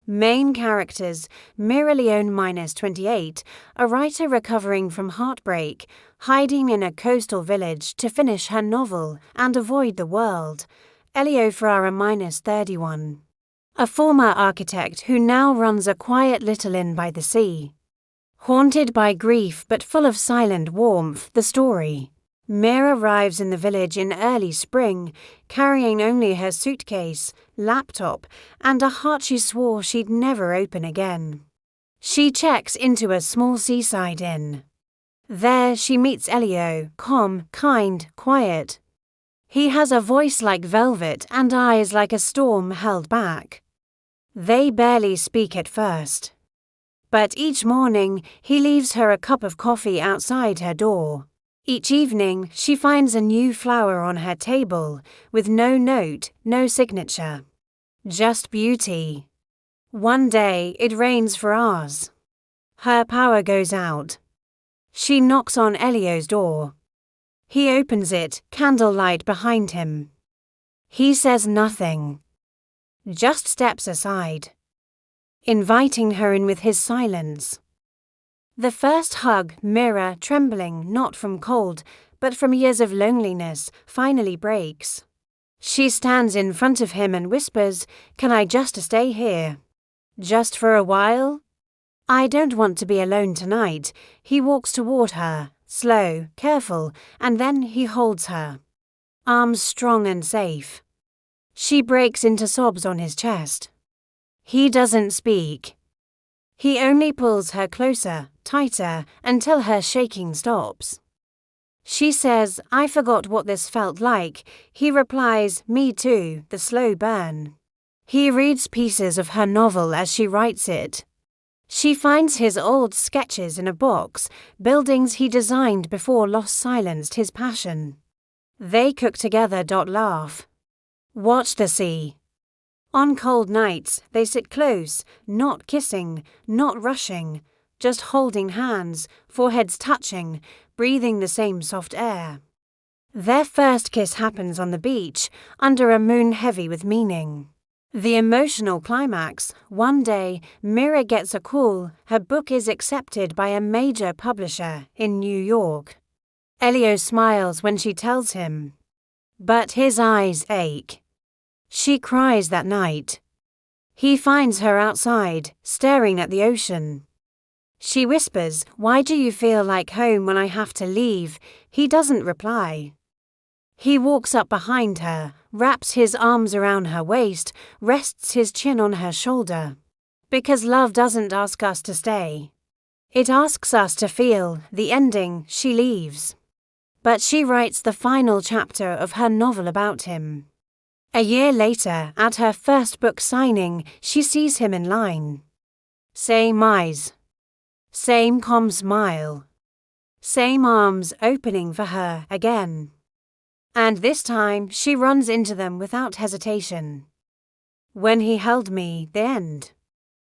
Main characters: Mira Leone -28, a writer recovering from heartbreak, hiding in a coastal village to finish her novel and avoid the world. Elio Ferrara -31, a former architect who now runs a quiet little inn by the sea. Haunted by grief but full of silent warmth, the story. Mira arrives in the village in early spring, carrying only her suitcase, laptop, and a heart she swore she'd never open again. She checks into a small seaside inn. There she meets Elio, calm, kind, quiet. He has a voice like velvet and eyes like a storm held back. They barely speak at first. But each morning he leaves her a cup of coffee outside her door. Each evening she finds a new flower on her table, with no note, no signature. Just beauty. One day it rains for hours. Her power goes out. She knocks on Elio's door. He opens it, candlelight behind him. He says nothing. Just steps aside, inviting her in with his silence. The first hug, Mira, trembling not from cold, but from years of loneliness, finally breaks. She stands in front of him and whispers, "Can I just stay here? Just for a while?" "I don't want to be alone tonight." He walks toward her, slow, careful, and then he holds her. Arms strong and safe. She breaks into sobs on his chest. He doesn't speak. He only pulls her closer, tighter, until her shaking stops. She says, "I forgot what this felt like." He replies, "Me too," the slow burn. He reads pieces of her novel as she writes it. She finds his old sketches in a box, buildings he designed before loss silenced his passion. They cook together, laugh. Watch the sea. On cold nights, they sit close, not kissing, not rushing, just holding hands, foreheads touching, breathing the same soft air. Their first kiss happens on the beach, under a moon heavy with meaning. The emotional climax: one day, Mira gets a call. Her book is accepted by a major publisher in New York. Elio smiles when she tells him, but his eyes ache. She cries that night. He finds her outside, staring at the ocean. She whispers, "Why do you feel like home when I have to leave?" He doesn't reply. He walks up behind her, wraps his arms around her waist, rests his chin on her shoulder. Because love doesn't ask us to stay. It asks us to feel. The ending, she leaves. But she writes the final chapter of her novel about him. A year later, at her first book signing, she sees him in line. Same eyes. Same calm smile. Same arms opening for her again. And this time, she runs into them without hesitation. When he held me, the end.